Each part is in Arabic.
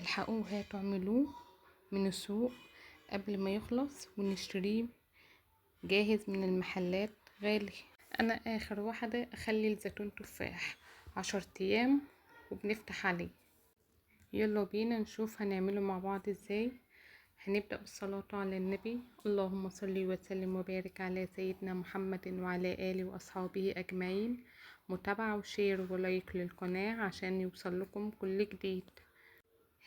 الحقوا هاتوا اعملوه من السوق قبل ما يخلص ونشتريه جاهز من المحلات غالي. انا اخر واحدة اخلي الزيتون تفاح 10 ايام وبنفتح عليه. يلا بينا نشوف هنعمله مع بعض ازاي. هنبدأ بالصلاة على النبي. اللهم صل وسلم وبارك على سيدنا محمد وعلى آله وأصحابه أجمعين. متابعة وشير ولايك للقناة عشان يوصل لكم كل جديد.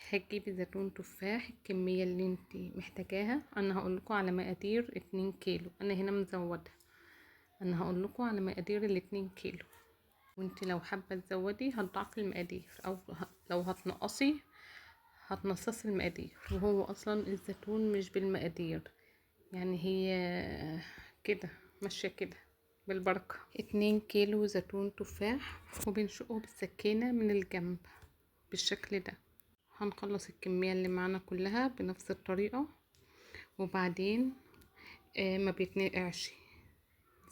هتجيبي زيتون تفاح الكمية اللي انت محتاجاها. انا هقولكوا على مقادير 2 كيلو. انا هنا مزودة. انا هقولكوا على مقادير ال2 كيلو، وانت لو حابة تزودي هتضعفي المقادير او لو هتنقصي هتنصصي المقادير. وهو اصلا الزيتون مش بالمقادير، يعني هي كده ماشية كده بالبركة. 2 كيلو زيتون تفاح وبنشقه بالسكينة من الجنب بالشكل ده. هنخلص الكمية اللي معانا كلها بنفس الطريقة، وبعدين ما بيتنقعش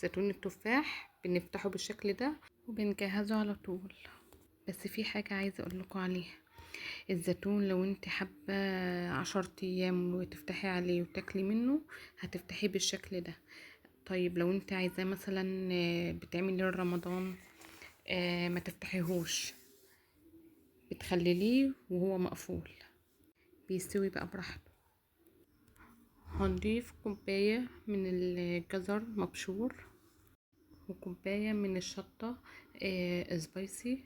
زيتون التفاح بنفتحه بالشكل ده وبنجهزه على طول. بس في حاجة عايزة اقولكوا عليها. الزيتون لو انت حابة 10 ايام وتفتحي عليه وتاكلي منه هتفتحيه بالشكل ده. طيب لو انت عايزاه مثلا بتعملي رمضان ما تفتحيهوش، بتخلليه وهو مقفول بيستوي بقى براحته. هنضيف كوباية من الجزر مبشور وكوباية من الشطة سبايسي.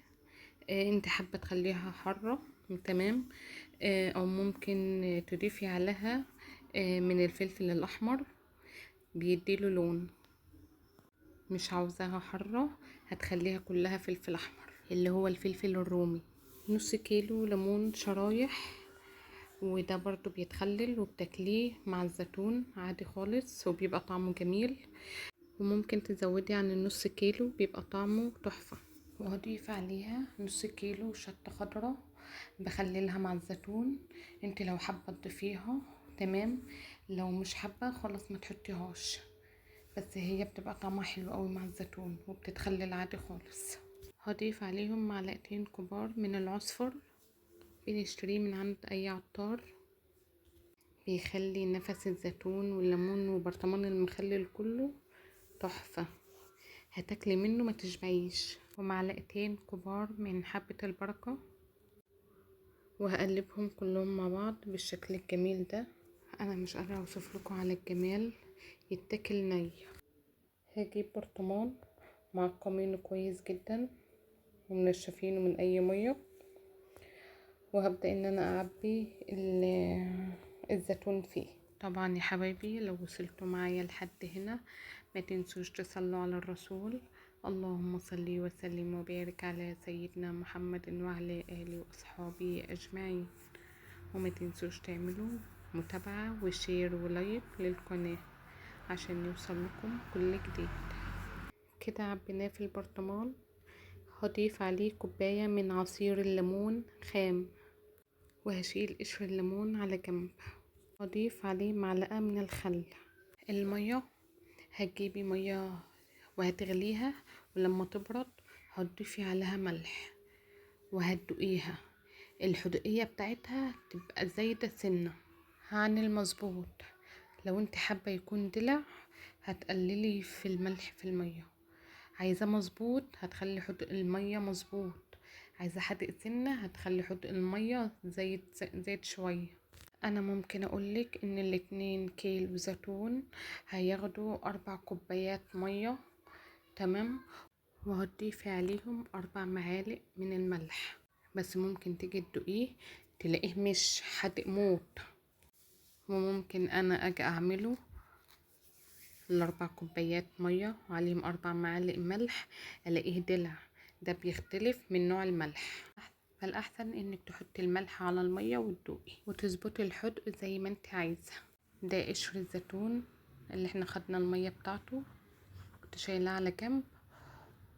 انت حابة تخليها حارة تمام، او ممكن تضيفي عليها من الفلفل الاحمر بيديله لون. مش عاوزاها حارة هتخليها كلها فلفل احمر اللي هو الفلفل الرومي. نص كيلو ليمون شرايح، وده برضو بيتخلل وبتاكليه مع الزيتون عادي خالص وبيبقى طعمه جميل. وممكن تزودي عن النص كيلو بيبقى طعمه تحفة. وهضيف عليها نص كيلو شطة خضراء بخللها مع الزيتون. انت لو حابة تضيفيها تمام، لو مش حابة خلاص ما تحطيهاش، بس هي بتبقى طعمها حلو قوي مع الزيتون وبتتخلل عادي خالص. هضيف عليهم معلقتين كبار من العصفر، بنشتريه من عند اي عطار، بيخلي نفس الزيتون والليمون وبرطمان المخلل كله تحفة، هتاكلي منه ما تشبعيش. ومعلقتين كبار من حبة البركة، وهقلبهم كلهم مع بعض بالشكل الجميل ده. انا مش قادرة اوصف لكم على الجمال، يتاكل ني. هجيب برطمان معقمينه كويس جدا ومنشفينه من اي ميه، وهبدأ ان انا اعبي الزيتون فيه. طبعا يا حبايبي لو وصلتوا معايا لحد هنا ما تنسوش تصلوا على الرسول. اللهم صل وسلم وبارك على سيدنا محمد وعلى آله وأصحابه أجمعين. وما تنسوش تعملوا متابعة وشير ولايك للقناة عشان يوصل لكم كل جديد. كده عبيناه في البرطمان. هضيف عليه كوباية من عصير الليمون خام، وهشيل قشر الليمون على جنب. هضيف عليه معلقة من الخل. المية هتجيبي مية وهتغليها، ولما تبرد هتضيفي عليها ملح وهتدوقيها. الحدوقية بتاعتها تبقى زايدة سنة عن المظبوط. لو انت حابة يكون دلع هتقللي في الملح في المية. عايزة مظبوط هتخلي حدوق المية مظبوط. عايزة حدق سنة هتخلي حدق المية زايد شوية. انا ممكن اقولك ان ال2 كيلو زيتون هياخدوا 4 كوبايات مية تمام، وهتضيفي عليهم 4 معالق من الملح. بس ممكن تيجي تدوقيه تلاقيه مش حادق موت، وممكن انا اجي اعمله ال4 كوبايات مية وعليهم 4 معالق ملح الاقيه دلع. ده بيختلف من نوع الملح، فالاحسن انك تحطي الملح على المية وتدوقي وتظبطي الحدق زي ما انت عايزه. ده قشر الزيتون اللي احنا خدنا المية بتاعته كنت شايلاه على جنب،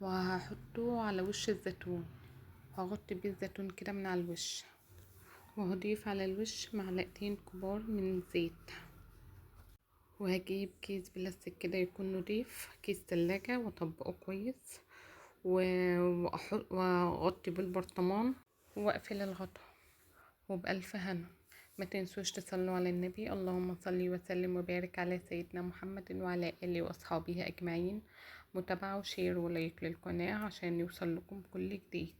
وهحطه على وش الزيتون، هغطي بيه الزيتون كده من على الوش، وهضيف على الوش معلقتين كبار من الزيت. وهجيب كيس بلاستيك كده يكون نضيف، كيس تلاجة، واطبقه كويس واغطي بالبرطمان واقفل الغطا، وبألف هنا. ما تنسوش تصلوا على النبي. اللهم صل وسلم وبارك على سيدنا محمد وعلى آله وأصحابه أجمعين. متابعة وشير ولايك للقناة عشان يوصل لكم كل جديد.